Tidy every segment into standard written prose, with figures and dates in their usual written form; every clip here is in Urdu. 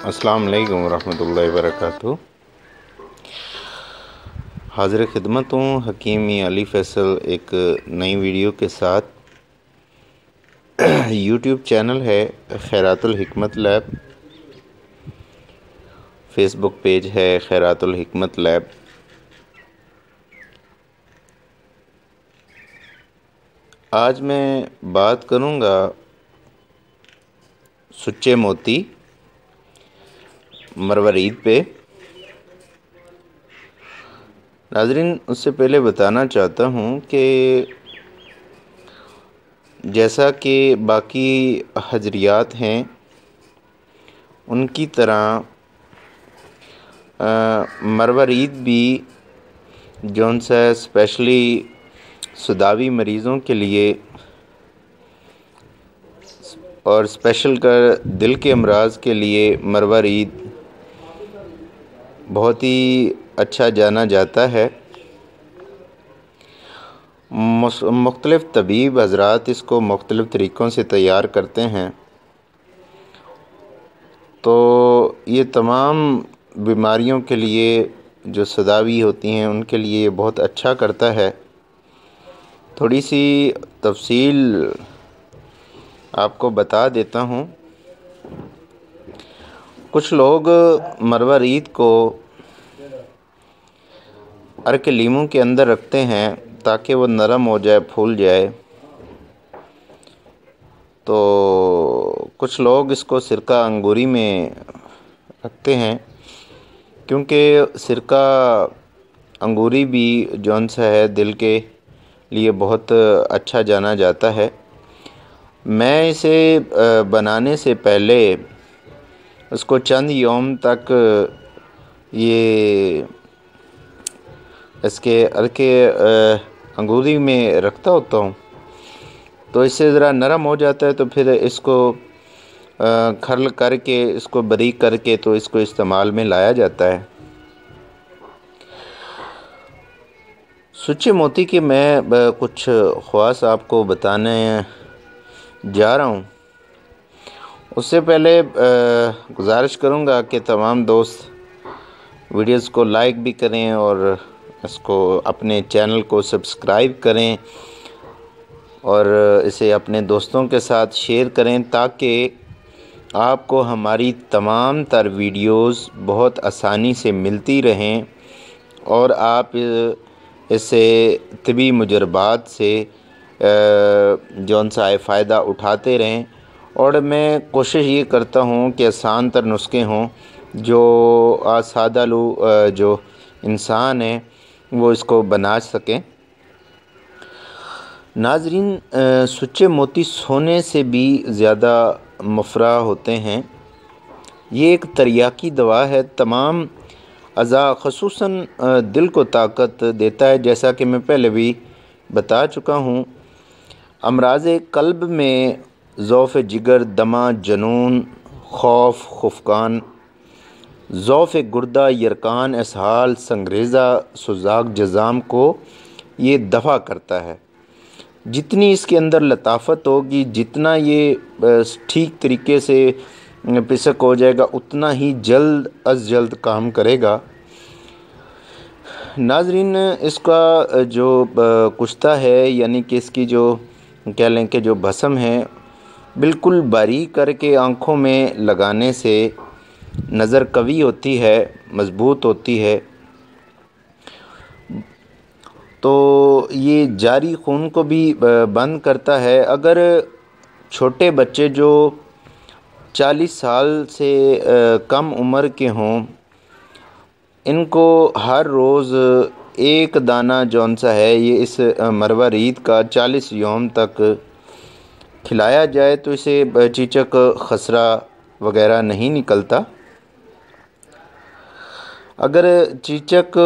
السلام علیکم ورحمۃ اللہ وبرکاتہ۔ حاضر خدمت ہوں حکیم میاں علی فیصل ایک نئی ویڈیو کے ساتھ۔ یوٹیوب چینل ہے خیرات الحکمت لیب، فیس بک پیج ہے خیرات الحکمت لیب۔ آج میں بات کروں گا سچے موتی مروارید پہ۔ ناظرین، اس سے پہلے بتانا چاہتا ہوں کہ جیسا کہ باقی حجریات ہیں ان کی طرح مروارید بھی جون سا اسپیشلی سوداوی مریضوں کے لیے اور اسپیشل کر دل کے امراض کے لیے مروارید بہت ہی اچھا جانا جاتا ہے۔ مختلف طبیب حضرات اس کو مختلف طریقوں سے تیار کرتے ہیں، تو یہ تمام بیماریوں کے لیے جو سوداوی ہوتی ہیں ان کے لیے یہ بہت اچھا کرتا ہے۔ تھوڑی سی تفصیل آپ کو بتا دیتا ہوں۔ کچھ لوگ مروارید کو عرق لیموں کے اندر رکھتے ہیں تاکہ وہ نرم ہو جائے، پھول جائے، تو کچھ لوگ اس کو سرکہ انگوری میں رکھتے ہیں، کیونکہ سرکہ انگوری بھی جون سا ہے دل کے لیے بہت اچھا جانا جاتا ہے۔ میں اسے بنانے سے پہلے اس کو چند یوم تک یہ اس کے عرق انگوری میں رکھتا ہوتا ہوں، تو اس سے ذرا نرم ہو جاتا ہے، تو پھر اس کو کھرل کر کے اس کو باریک کر کے تو اس کو استعمال میں لایا جاتا ہے۔ سچے موتی کے میں کچھ خواص آپ کو بتانے جا رہا ہوں۔ اس سے پہلے گزارش کروں گا کہ تمام دوست ویڈیوز کو لائک بھی کریں اور اس کو اپنے چینل کو سبسکرائب کریں اور اسے اپنے دوستوں کے ساتھ شیئر کریں، تاکہ آپ کو ہماری تمام تر ویڈیوز بہت آسانی سے ملتی رہیں اور آپ اس سے طبی مجربات سے جون سا فائدہ اٹھاتے رہیں۔ اور میں کوشش یہ کرتا ہوں کہ آسان تر نسخے ہوں جو سادہ جو انسان ہیں وہ اس کو بنا سکیں۔ ناظرین، سچے موتی سونے سے بھی زیادہ مفرح ہوتے ہیں۔ یہ ایک تریاقی دوا ہے، تمام اعضاء خصوصاً دل کو طاقت دیتا ہے، جیسا کہ میں پہلے بھی بتا چکا ہوں۔ امراض قلب میں ضعف جگر، دمہ، جنون، خوف، خفقان، ضعف گردہ، یرقان، اسہال، سنگریزہ، سوزاک جذام کو یہ دفع کرتا ہے۔ جتنی اس کے اندر لطافت ہوگی، جتنا یہ ٹھیک طریقے سے پسک ہو جائے گا، اتنا ہی جلد از جلد کام کرے گا۔ ناظرین، اس کا جو کشتہ ہے، یعنی کہ اس کی جو کہہ لیں کہ جو بھسم ہے، بالکل باریک کر کے آنکھوں میں لگانے سے نظر قوی ہوتی ہے، مضبوط ہوتی ہے۔ تو یہ جاری خون کو بھی بند کرتا ہے۔ اگر چھوٹے بچے جو 40 سال سے کم عمر کے ہوں، ان کو ہر روز ایک دانہ جون سا ہے یہ اس مروارید کا 40 یوم تک کھلایا جائے تو اسے چیچک، خسرہ وغیرہ نہیں نکلتا۔ اگر چیچک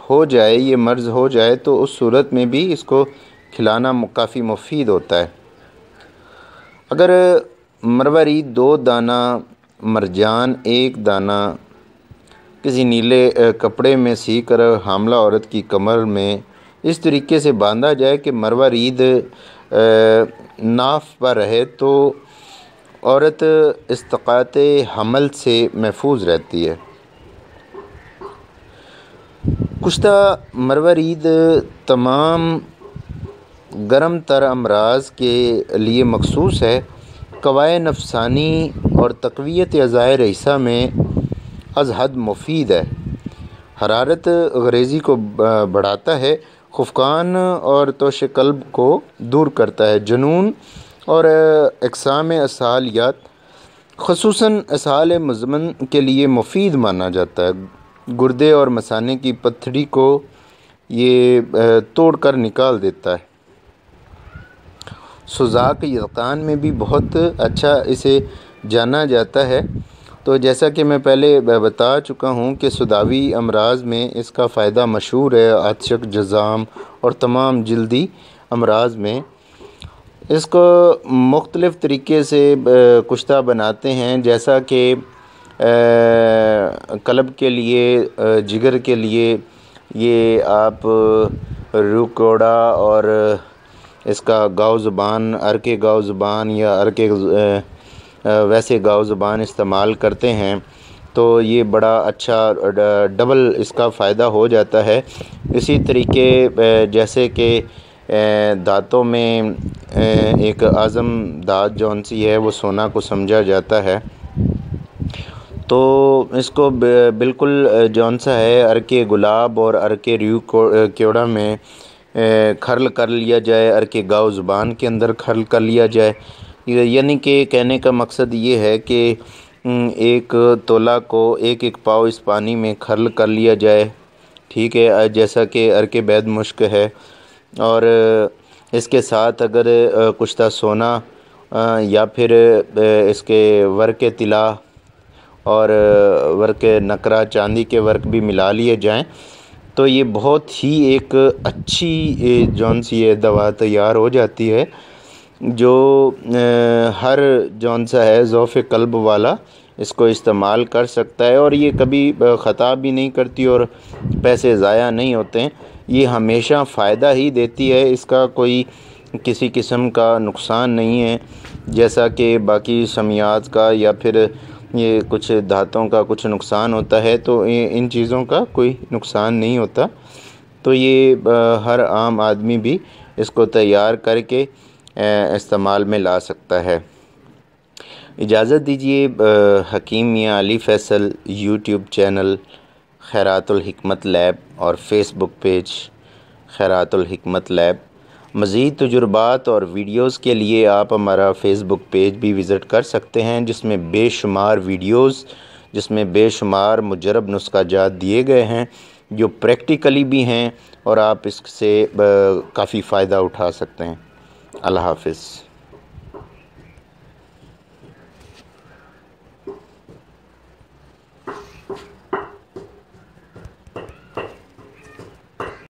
ہو جائے، یہ مرض ہو جائے، تو اس صورت میں بھی اس کو کھلانا کافی مفید ہوتا ہے۔ اگر مروارید 2 دانہ، مرجان 1 دانہ کسی نیلے کپڑے میں سی کر حاملہ عورت کی کمر میں اس طریقے سے باندھا جائے کہ مروارید ناف پر رہے، تو عورت اسقاط حمل سے محفوظ رہتی ہے۔ گزشتہ مروہ عید تمام گرم تر امراض کے لیے مخصوص ہے۔ قوائے نفسانی اور تقویت اعضائے رئیسہ میں از حد مفید ہے۔ حرارت غریزی کو بڑھاتا ہے، خفقان اور توش قلب کو دور کرتا ہے، جنون اور اقسام اسہالیات خصوصاً اسہال مزمن کے لیے مفید مانا جاتا ہے۔ گردے اور مثانے کی پتھری کو یہ توڑ کر نکال دیتا ہے۔ سوزاک یقان میں بھی بہت اچھا اسے جانا جاتا ہے۔ تو جیسا کہ میں پہلے بتا چکا ہوں کہ سوداوی امراض میں اس کا فائدہ مشہور ہے، عطشک، جزام اور تمام جلدی امراض میں۔ اس کو مختلف طریقے سے کشتہ بناتے ہیں، جیسا کہ قلب کے لیے، جگر کے لیے یہ آپ روح کوڑا اور اس کا گاؤ زبان، عرق گاؤ زبان یا عرق ویسے گاؤ زبان استعمال کرتے ہیں تو یہ بڑا اچھا ڈبل اس کا فائدہ ہو جاتا ہے۔ اسی طریقے جیسے کہ دانتوں میں ایک اعظم دانت جون سی ہے وہ سونا کو سمجھا جاتا ہے، تو اس کو بالکل جون سا ہے عرق گلاب اور عرق روح کیوڑا میں کھرل کر لیا جائے، عرق گاؤ زبان کے اندر کھرل کر لیا جائے۔ یعنی کہ کہنے کا مقصد یہ ہے کہ ایک تولہ کو ایک پاؤ اس پانی میں کھرل کر لیا جائے، ٹھیک ہے، جیسا کہ عرق بید مشک ہے، اور اس کے ساتھ اگر کشتہ سونا یا پھر اس کے ورق طلا اور ورق نقرہ چاندی کے ورق بھی ملا لیے جائیں تو یہ بہت ہی ایک اچھی جون سی یہ دوا تیار ہو جاتی ہے، جو ہر جون سا ہے ضعف قلب والا اس کو استعمال کر سکتا ہے، اور یہ کبھی خطا بھی نہیں کرتی اور پیسے ضائع نہیں ہوتے ہیں، یہ ہمیشہ فائدہ ہی دیتی ہے، اس کا کوئی کسی قسم کا نقصان نہیں ہے، جیسا کہ باقی سمیات کا یا پھر یہ کچھ دھاتوں کا کچھ نقصان ہوتا ہے، تو ان چیزوں کا کوئی نقصان نہیں ہوتا۔ تو یہ ہر عام آدمی بھی اس کو تیار کر کے استعمال میں لا سکتا ہے۔ اجازت دیجیے، حکیم میاں علی فیصل یوٹیوب چینل خیرات الحکمت لیب اور فیس بک پیج خیرات الحکمت لیب، مزید تجربات اور ویڈیوز کے لیے آپ ہمارا فیس بک پیج بھی وزٹ کر سکتے ہیں، جس میں بے شمار ویڈیوز، جس میں بے شمار مجرب نسخہ جات دیے گئے ہیں جو پریکٹیکلی بھی ہیں، اور آپ اس سے کافی فائدہ اٹھا سکتے ہیں۔ اللہ حافظ۔